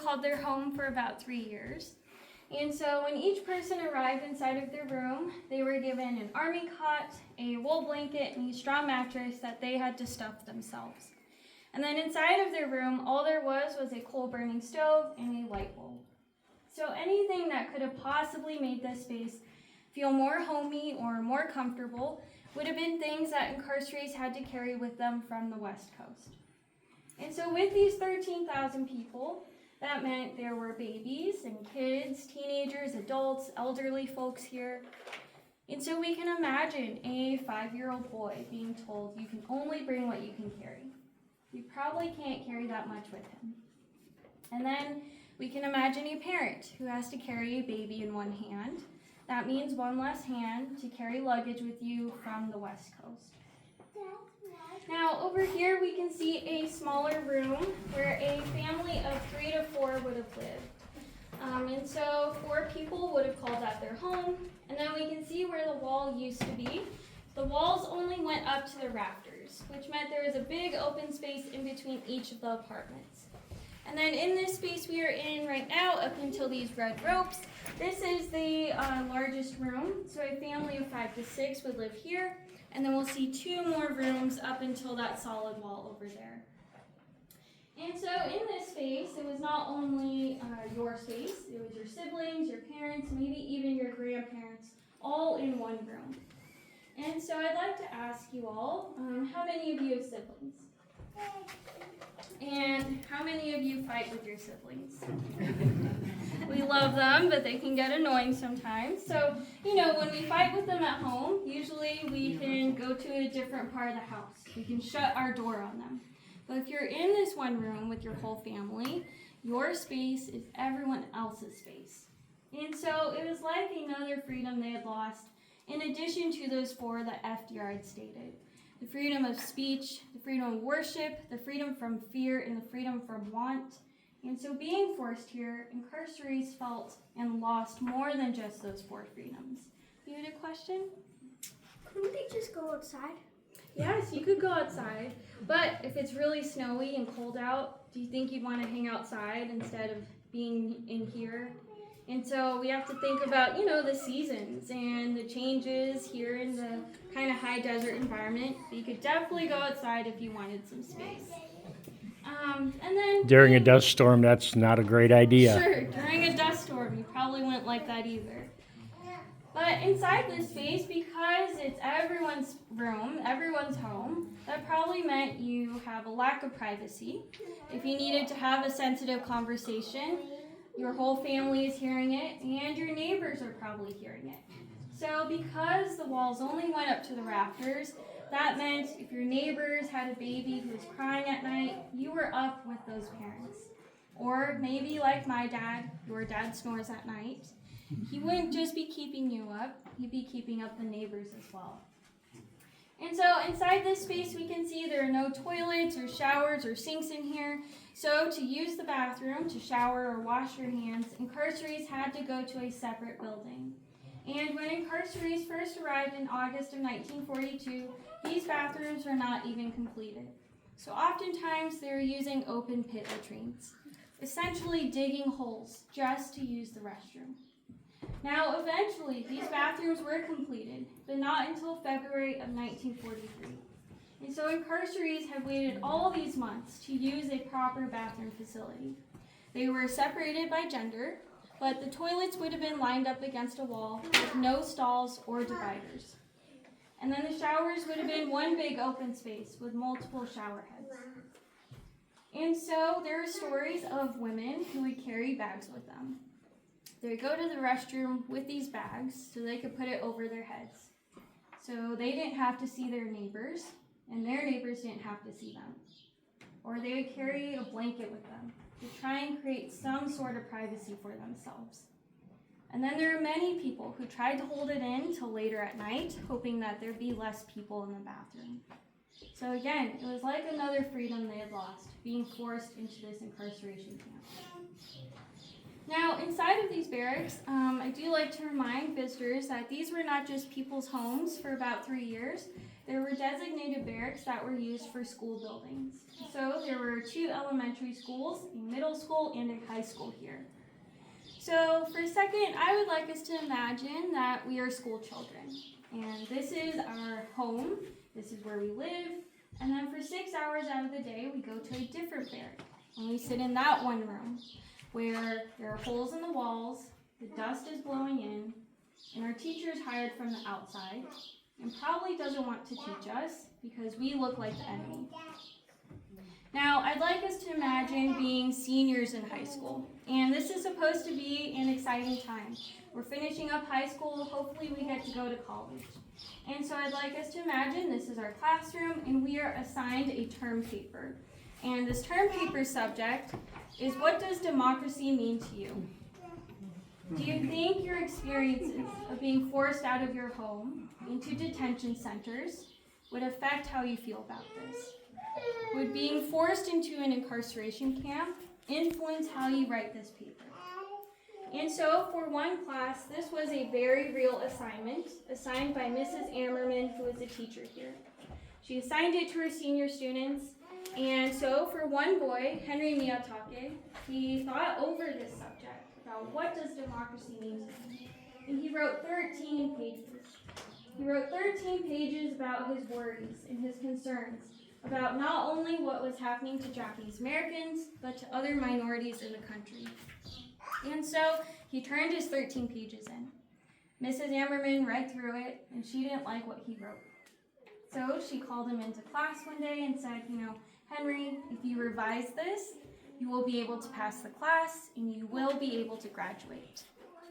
called their home for about 3 years. And so when each person arrived inside of their room, they were given an army cot, a wool blanket, and a straw mattress that they had to stuff themselves. And then inside of their room, all there was a coal-burning stove and a light bulb. So anything that could have possibly made this space feel more homey or more comfortable would have been things that incarcerates had to carry with them from the West Coast. And so with these 13,000 people, that meant there were babies and kids, teenagers, adults, elderly folks here. And so we can imagine a 5-year-old boy being told you can only bring what you can carry. You probably can't carry that much with him. And then we can imagine a parent who has to carry a baby in one hand. That means one less hand to carry luggage with you from the West Coast. Now over here we can see a smaller room where a family of 3 to 4 would have lived. And so 4 people would have called that their home. And then we can see where the wall used to be. The walls only went up to the rafters, which meant there was a big open space in between each of the apartments. And then in this space we are in right now, up until these red ropes, this is the largest room. So a family of 5 to 6 would live here. And then we'll see 2 more rooms up until that solid wall over there. And so in this space, it was not only your space, it was your siblings, your parents, maybe even your grandparents, all in one room. And so I'd like to ask you all, how many of you have siblings? And how many of you fight with your siblings? We love them, but they can get annoying sometimes. So, when we fight with them at home, usually we can go to a different part of the house. We can shut our door on them. But if you're in this one room with your whole family, your space is everyone else's space. And so it was like another freedom they had lost, in addition to those 4 that FDR had stated. The freedom of speech, the freedom of worship, the freedom from fear, and the freedom from want. And so being forced here, incarcerates felt and lost more than just those 4 freedoms. You had a question? Couldn't they just go outside? Yes, you could go outside, but if it's really snowy and cold out, do you think you'd want to hang outside instead of being in here? And so we have to think about, the seasons and the changes here in the kind of high desert environment. You could definitely go outside if you wanted some space. And then During a dust storm, that's not a great idea. Sure, during a dust storm, you probably wouldn't like that either. But inside this space, because it's everyone's room, everyone's home, that probably meant you have a lack of privacy. If you needed to have a sensitive conversation, your whole family is hearing it, and your neighbors are probably hearing it. So because the walls only went up to the rafters, that meant if your neighbors had a baby who was crying at night, you were up with those parents. Or maybe like my dad, your dad snores at night. He wouldn't just be keeping you up, he'd be keeping up the neighbors as well. And so inside this space we can see there are no toilets or showers or sinks in here. So to use the bathroom, to shower or wash your hands, incarcerates had to go to a separate building. And when incarcerates first arrived in August of 1942, these bathrooms were not even completed. So oftentimes they were using open pit latrines, essentially digging holes just to use the restroom. Now eventually these bathrooms were completed, but not until February of 1943. And so incarcerates have waited all these months to use a proper bathroom facility. They were separated by gender, but the toilets would have been lined up against a wall with no stalls or dividers. And then the showers would have been one big open space with multiple shower heads. And so there are stories of women who would carry bags with them. They would go to the restroom with these bags so they could put it over their heads. So they didn't have to see their neighbors, and their neighbors didn't have to see them. Or they would carry a blanket with them to try and create some sort of privacy for themselves. And then there are many people who tried to hold it in till later at night, hoping that there'd be less people in the bathroom. So again, it was like another freedom they had lost, being forced into this incarceration camp. Now, inside of these barracks, I do like to remind visitors that these were not just people's homes for about 3 years. there were designated barracks that were used for school buildings. So there were 2 elementary schools, a middle school, and a high school here. So for a second, I would like us to imagine that we are school children. And this is our home, this is where we live, and then for 6 hours out of the day, we go to a different barrack. And we sit in that one room where there are holes in the walls, the dust is blowing in, and our teacher is hired from the outside and probably doesn't want to teach us because we look like the enemy. Now, I'd like us to imagine being seniors in high school, and this is supposed to be an exciting time. We're finishing up high school, hopefully we get to go to college. And so I'd like us to imagine this is our classroom, and we are assigned a term paper. And this term paper subject is, what does democracy mean to you? Do you think your experiences of being forced out of your home into detention centers would affect how you feel about this? Would being forced into an incarceration camp influence how you write this paper? And so for one class, this was a very real assignment assigned by Mrs. Ammerman, who is a teacher here. She assigned it to her senior students, and so for one boy, Henry Miyatake, he thought over this subject about what does democracy mean to him. And he wrote 13 pages. He wrote 13 pages about his worries and his concerns about not only what was happening to Japanese Americans, but to other minorities in the country. And so he turned his 13 pages in. Mrs. Ammerman read through it, and she didn't like what he wrote. So she called him into class one day and said, Henry, if you revise this, you will be able to pass the class, and you will be able to graduate.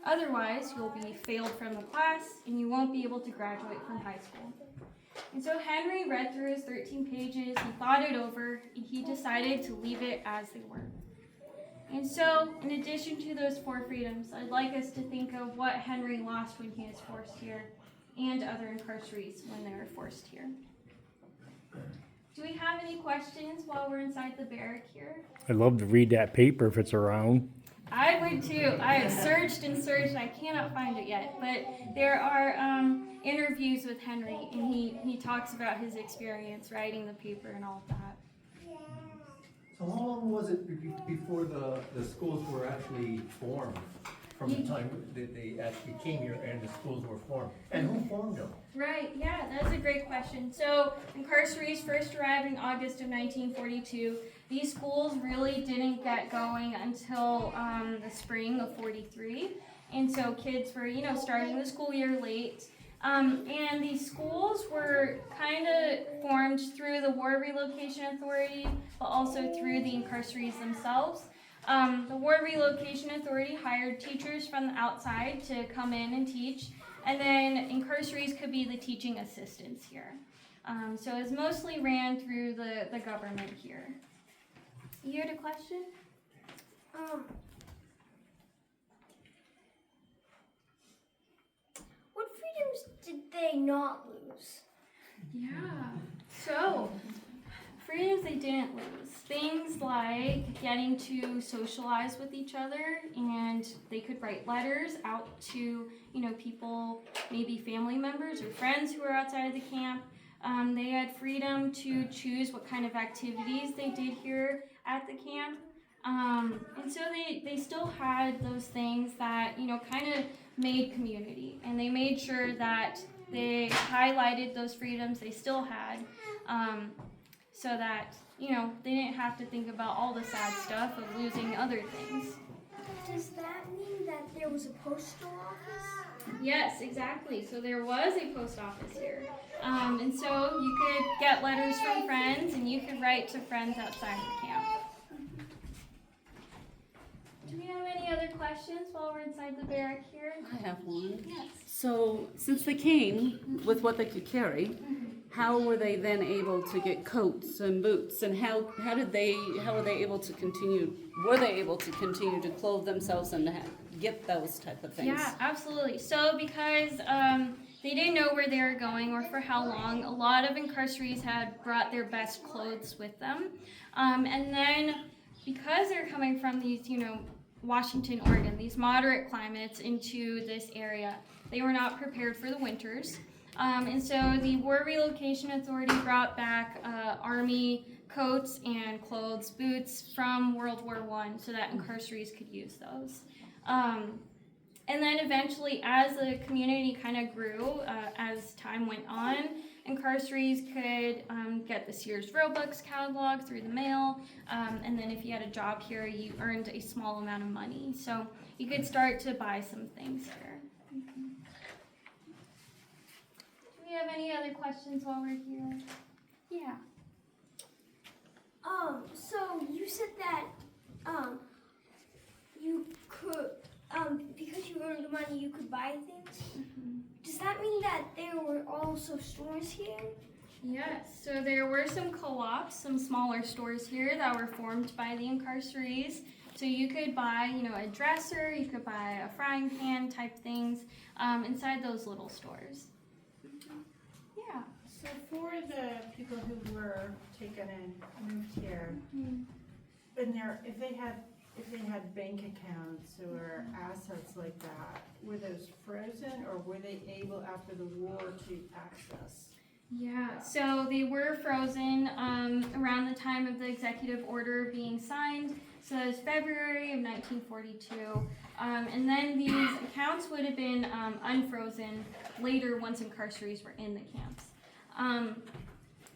Otherwise, you'll be failed from the class, and you won't be able to graduate from high school. And so Henry read through his 13 pages, he thought it over, and he decided to leave it as they were. And so, in addition to those 4 freedoms, I'd like us to think of what Henry lost when he was forced here, and other incarcerees when they were forced here. Do we have any questions while we're inside the barrack here? I'd love to read that paper if it's around. I would too. I have searched and searched. I cannot find it yet. But there are interviews with Henry, and he talks about his experience writing the paper and all of that. So how long was it before the schools were actually formed? From the time that they actually came here and the schools were formed? And who formed them? Right, yeah, that's a great question. So incarcerees first arrived in August of 1942. These schools really didn't get going until the spring of 43. And so kids were, starting the school year late. And these schools were kind of formed through the War Relocation Authority, but also through the incarcerees themselves. The War Relocation Authority hired teachers from the outside to come in and teach, and then incarcerees could be the teaching assistants here. So it was mostly ran through the government here. You had a question? What freedoms did they not lose? Yeah. So, freedoms they didn't lose. Things like getting to socialize with each other, and they could write letters out to, people, maybe family members or friends who were outside of the camp. They had freedom to choose what kind of activities they did here at the camp. And so they still had those things that, kind of made community. And they made sure that they highlighted those freedoms they still had, so that, they didn't have to think about all the sad stuff of losing other things. Does that mean that there was a postal office? Yes, exactly. So there was a post office here. And so you could get letters from friends, and you could write to friends outside the camp. Do we have any other questions while we're inside the barrack here? I have one. Yes. So, since they came with what they could carry, how were they then able to get coats and boots, and how were they able to continue to clothe themselves and get those type of things? Yeah, absolutely. So because they didn't know where they were going or for how long, a lot of incarcerees had brought their best clothes with them. And then because they're coming from these, Washington, Oregon, these moderate climates into this area, they were not prepared for the winters. And so the War Relocation Authority brought back Army coats and clothes, boots from World War I so that incarcerees could use those. And then eventually, as the community kind of grew, as time went on, incarcerees could get the Sears Roebuck's catalog through the mail, and then if you had a job here, you earned a small amount of money. So you could start to buy some things here. Do we have any other questions while we're here? Yeah. So you said that you could because you earned money you could buy things. Does that mean that there were also stores here? Yes, so there were some co-ops, some smaller stores here that were formed by the incarcerees. So you could buy, a dresser, you could buy a frying pan type things inside those little stores. Yeah. So for the people who were taken and moved here, if they had bank accounts or assets like that, were those frozen or were they able after the war to access? Yeah, so they were frozen around the time of the executive order being signed. So that was February of 1942. And then these accounts would have been unfrozen later once incarcerees were in the camps.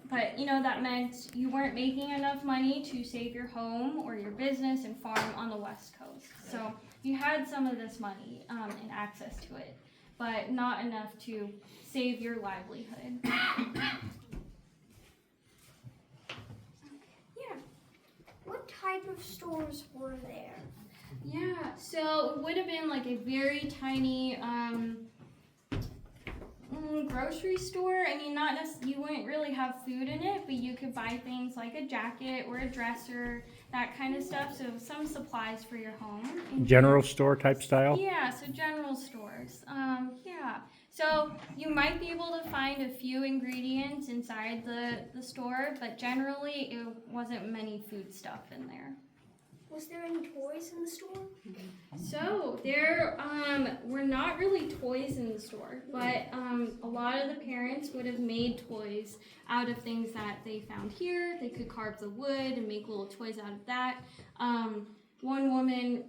But that meant you weren't making enough money to save your home or your business and farm on the West Coast. So you had some of this money and access to it, but not enough to save your livelihood. Yeah. What type of stores were there? Yeah, so it would have been like a very tiny grocery store. I mean, not necessarily, you wouldn't really have food in it, but you could buy things like a jacket or a dresser, that kind of stuff. So some supplies for your home. General store type style? Yeah, so general stores. Yeah. So you might be able to find a few ingredients inside the store, but generally it wasn't many food stuff in there. Was there any toys in the store? So there were not really toys in the store, but a lot of the parents would have made toys out of things that they found here. They could carve the wood and make little toys out of that. One woman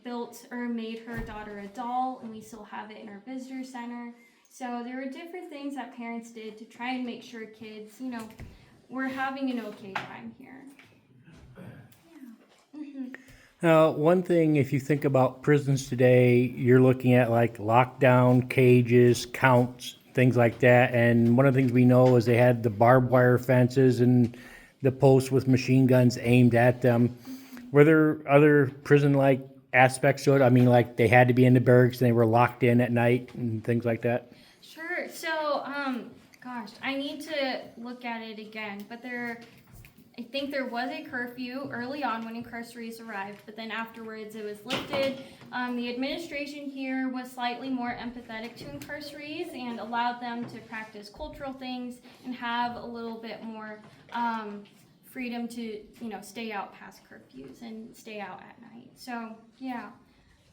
built or made her daughter a doll, and we still have it in our visitor center. So there were different things that parents did to try and make sure kids, were having an okay time here. Now, one thing, if you think about prisons today, you're looking at like lockdown, cages, counts, things like that. And one of the things we know is they had the barbed wire fences and the posts with machine guns aimed at them. Were there other prison-like aspects to it? I mean, like they had to be in the barracks and they were locked in at night and things like that? Sure. So, gosh, I need to look at it again, but I think there was a curfew early on when incarcerees arrived, but then afterwards it was lifted. The administration here was slightly more empathetic to incarcerees and allowed them to practice cultural things and have a little bit more freedom to, stay out past curfews and stay out at night. So, yeah.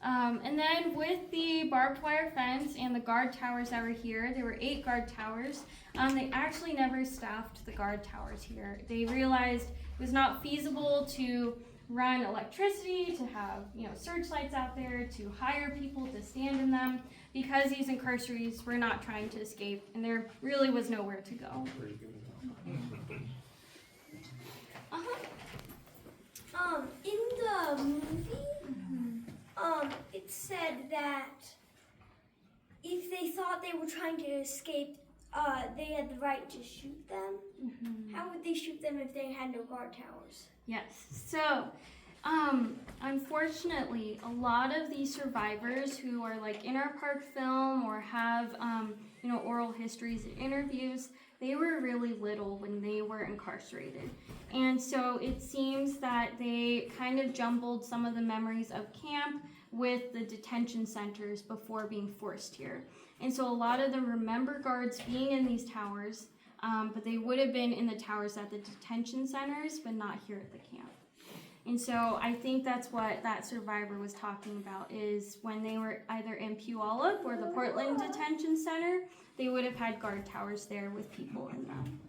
And then with the barbed wire fence and the guard towers that were here, there were 8 guard towers. They actually never staffed the guard towers here. They realized it was not feasible to run electricity, to have searchlights out there, to hire people to stand in them, because these incarcerees were not trying to escape, and there really was nowhere to go. In the movie, it said that if they thought they were trying to escape, they had the right to shoot them. How would they shoot them if they had no guard towers? Yes. So, unfortunately, a lot of these survivors who are like in our park film or have, oral histories and interviews, they were really little when they were incarcerated. And so it seems that they kind of jumbled some of the memories of camp with the detention centers before being forced here. And so a lot of them remember guards being in these towers, but they would have been in the towers at the detention centers, but not here at the camp. And so I think that's what that survivor was talking about, is when they were either in Puyallup or the Portland Detention Center, they would have had guard towers there with people in them.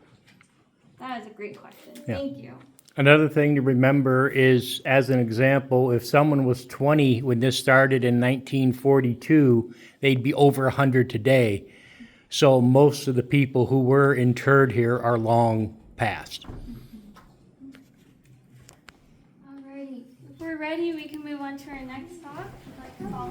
That is a great question. Yeah. Thank you. Another thing to remember is, as an example, if someone was 20 when this started in 1942, they'd be over 100 today. So most of the people who were interred here are long past. Alrighty. If we're ready, we can move on to our next stop. I'd like to follow